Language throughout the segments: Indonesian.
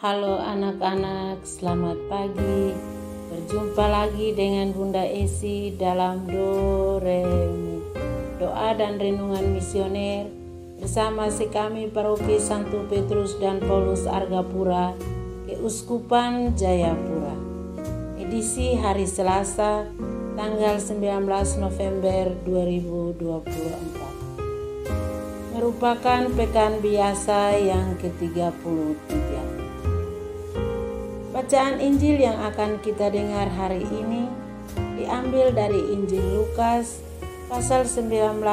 Halo anak-anak, selamat pagi. Berjumpa lagi dengan Bunda Esi dalam Doremi, doa dan renungan misioner bersama kami Paroki Santo Petrus dan Paulus Argapura, Keuskupan Jayapura. Edisi hari Selasa, tanggal 19 November 2024. Merupakan pekan biasa yang ke-33. Bacaan Injil yang akan kita dengar hari ini diambil dari Injil Lukas pasal 19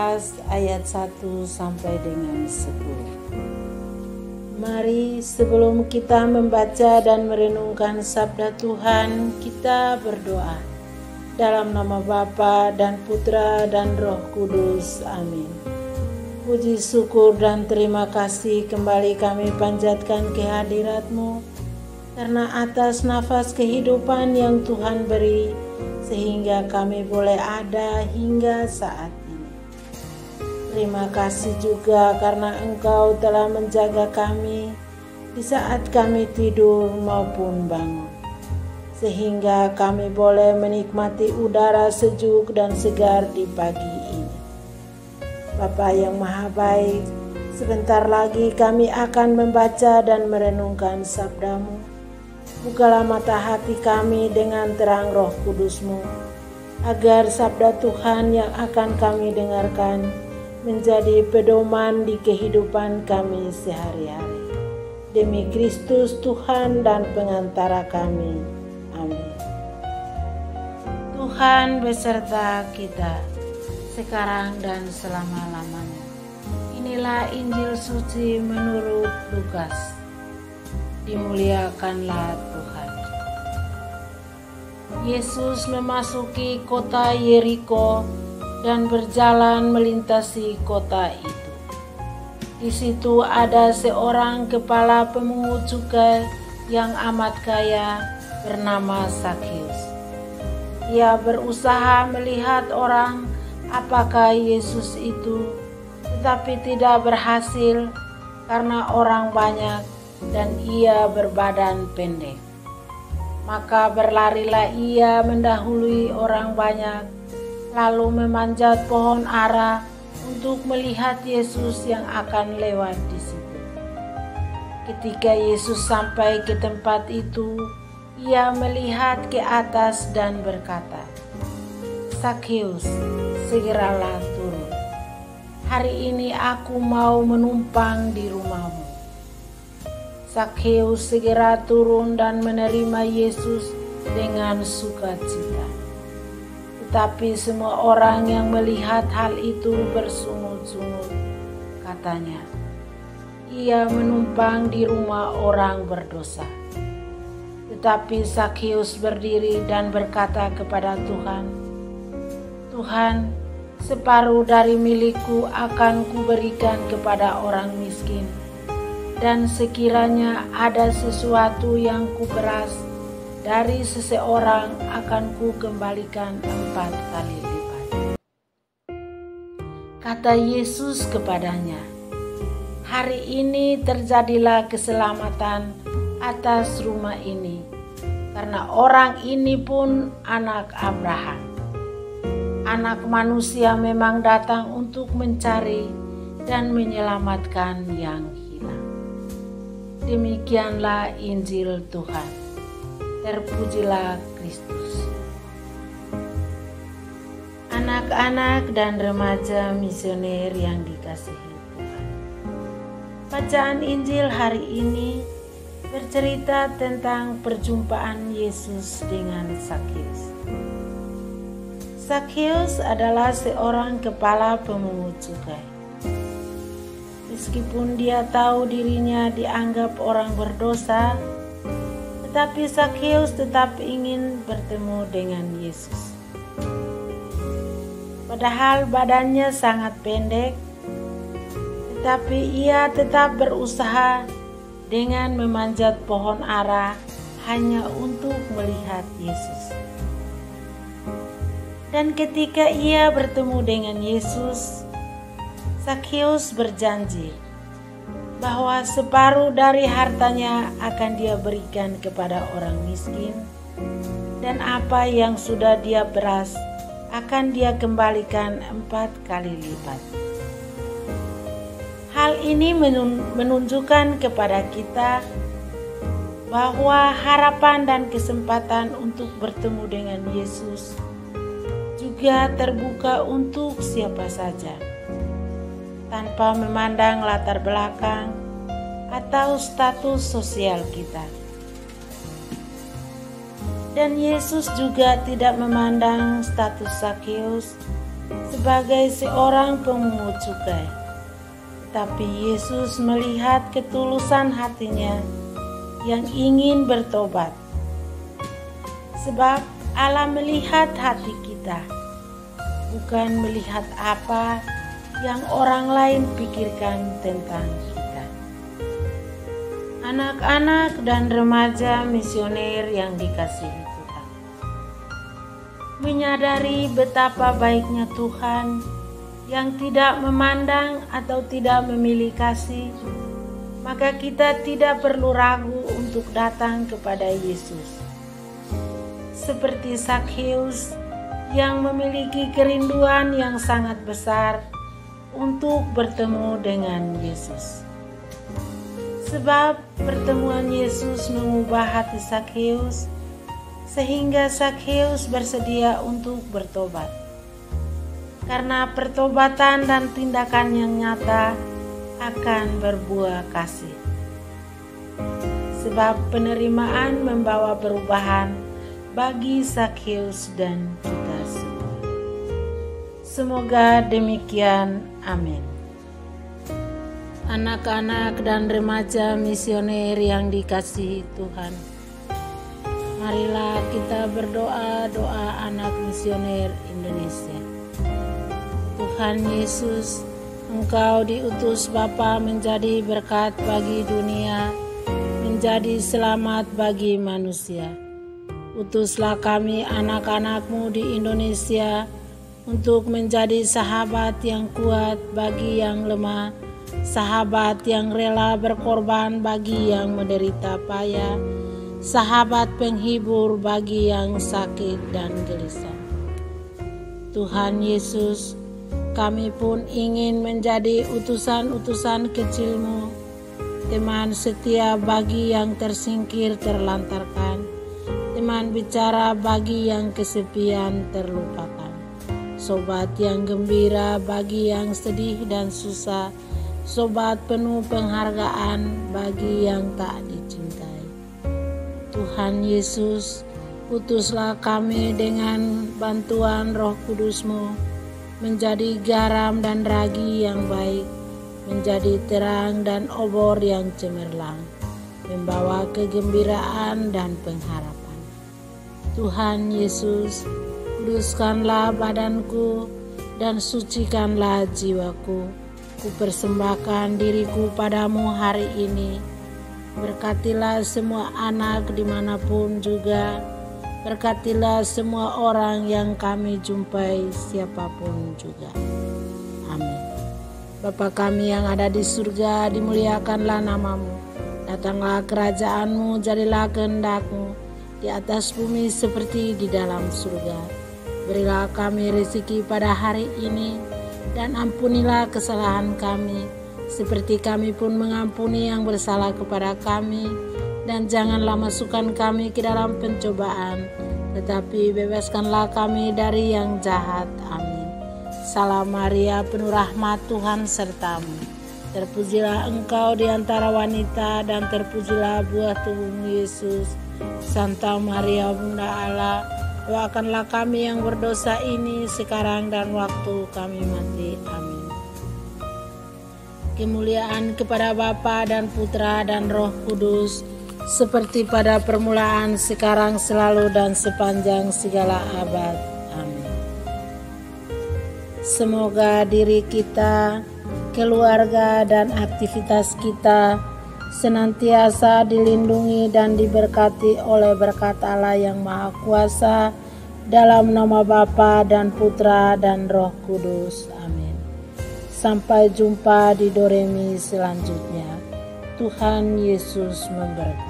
ayat 1 sampai dengan 10. Mari sebelum kita membaca dan merenungkan sabda Tuhan, kita berdoa. Dalam nama Bapa dan Putra dan Roh Kudus. Amin. Puji syukur dan terima kasih kembali kami panjatkan kehadirat-Mu, karena atas nafas kehidupan yang Tuhan beri, sehingga kami boleh ada hingga saat ini. Terima kasih juga karena Engkau telah menjaga kami di saat kami tidur maupun bangun, sehingga kami boleh menikmati udara sejuk dan segar di pagi ini. Bapa yang Maha Baik, sebentar lagi kami akan membaca dan merenungkan sabda-Mu. Bukalah mata hati kami dengan terang Roh Kudus-Mu, agar sabda Tuhan yang akan kami dengarkan menjadi pedoman di kehidupan kami sehari-hari. Demi Kristus Tuhan dan pengantara kami. Amin. Tuhan beserta kita, sekarang dan selama-lamanya. Inilah Injil suci menurut Lukas. Dimuliakanlah Tuhan. Yesus memasuki kota Yeriko dan berjalan melintasi kota itu. Di situ ada seorang kepala pemungut cukai yang amat kaya bernama Zakheus. Ia berusaha melihat orang apakah Yesus itu, tetapi tidak berhasil karena orang banyak dan ia berbadan pendek. Maka berlarilah ia mendahului orang banyak, lalu memanjat pohon ara untuk melihat Yesus yang akan lewat di situ. Ketika Yesus sampai ke tempat itu, ia melihat ke atas dan berkata, "Zakheus, segeralah turun. Hari ini aku mau menumpang di rumahmu." Zakheus segera turun dan menerima Yesus dengan sukacita. Tetapi semua orang yang melihat hal itu bersungut-sungut. Katanya, "Ia menumpang di rumah orang berdosa." Tetapi Zakheus berdiri dan berkata kepada Tuhan, "Tuhan, separuh dari milikku akan kuberikan kepada orang miskin. Dan sekiranya ada sesuatu yang kuperas dari seseorang, akan kukembalikan 4 kali lipat." Kata Yesus kepadanya, "Hari ini terjadilah keselamatan atas rumah ini, karena orang ini pun anak Abraham. Anak manusia memang datang untuk mencari dan menyelamatkan yang hilang." Demikianlah Injil Tuhan. Terpujilah Kristus. Anak-anak dan remaja misioner yang dikasihi Tuhan. Bacaan Injil hari ini bercerita tentang perjumpaan Yesus dengan Zakheus. Zakheus adalah seorang kepala pemungut cukai. Meskipun dia tahu dirinya dianggap orang berdosa, tetapi Zakheus tetap ingin bertemu dengan Yesus. Padahal badannya sangat pendek, tetapi ia tetap berusaha dengan memanjat pohon ara hanya untuk melihat Yesus. Dan ketika ia bertemu dengan Yesus, Zakheus berjanji bahwa separuh dari hartanya akan dia berikan kepada orang miskin, dan apa yang sudah dia peras akan dia kembalikan 4 kali lipat. Hal ini menunjukkan kepada kita bahwa harapan dan kesempatan untuk bertemu dengan Yesus juga terbuka untuk siapa saja, tanpa memandang latar belakang atau status sosial kita. Dan Yesus juga tidak memandang status Zakheus sebagai seorang pemungut cukai, tapi Yesus melihat ketulusan hatinya yang ingin bertobat. Sebab Allah melihat hati kita, bukan melihat apa yang orang lain pikirkan tentang kita. Anak-anak dan remaja misioner yang dikasihi Tuhan, menyadari betapa baiknya Tuhan yang tidak memandang atau tidak memilih kasih, maka kita tidak perlu ragu untuk datang kepada Yesus. Seperti Zakheus yang memiliki kerinduan yang sangat besar untuk bertemu dengan Yesus. Sebab pertemuan Yesus mengubah hati Zakheus sehingga Zakheus bersedia untuk bertobat. Karena pertobatan dan tindakan yang nyata akan berbuah kasih. Sebab penerimaan membawa perubahan bagi Zakheus dan kita semua. Semoga demikian. Amin. Anak-anak dan remaja misioner yang dikasihi Tuhan, marilah kita berdoa doa anak misioner Indonesia. Tuhan Yesus, Engkau diutus Bapa menjadi berkat bagi dunia, menjadi selamat bagi manusia. Utuslah kami anak-anak-Mu di Indonesia untuk menjadi sahabat yang kuat bagi yang lemah, sahabat yang rela berkorban bagi yang menderita payah, sahabat penghibur bagi yang sakit dan gelisah. Tuhan Yesus, kami pun ingin menjadi utusan-utusan kecil-Mu, teman setia bagi yang tersingkir terlantarkan, teman bicara bagi yang kesepian terlupakan, sobat yang gembira bagi yang sedih dan susah, sobat penuh penghargaan bagi yang tak dicintai. Tuhan Yesus, utuslah kami dengan bantuan Roh Kudus-Mu menjadi garam dan ragi yang baik, menjadi terang dan obor yang cemerlang, membawa kegembiraan dan pengharapan. Tuhan Yesus, kuduskanlah badanku dan sucikanlah jiwaku. Kupersembahkan diriku padamu hari ini. Berkatilah semua anak dimanapun juga. Berkatilah semua orang yang kami jumpai siapapun juga. Amin. Bapa kami yang ada di surga, dimuliakanlah nama-Mu. Datanglah kerajaan-Mu, jadilah kehendak-Mu di atas bumi seperti di dalam surga. Berilah kami rezeki pada hari ini, dan ampunilah kesalahan kami, seperti kami pun mengampuni yang bersalah kepada kami. Dan janganlah masukkan kami ke dalam pencobaan, tetapi bebaskanlah kami dari yang jahat. Amin. Salam Maria, penuh rahmat, Tuhan serta-Mu. Terpujilah Engkau di antara wanita, dan terpujilah buah tubuh-Mu Yesus. Santa Maria, Bunda Allah, doakanlah kami yang berdosa ini sekarang dan waktu kami mati. Amin. Kemuliaan kepada Bapa dan Putra dan Roh Kudus, seperti pada permulaan, sekarang, selalu, dan sepanjang segala abad. Amin. Semoga diri kita, keluarga, dan aktivitas kita senantiasa dilindungi dan diberkati oleh berkat Allah yang Maha Kuasa, dalam nama Bapa dan Putra dan Roh Kudus. Amin. Sampai jumpa di Doremi selanjutnya. Tuhan Yesus memberkati.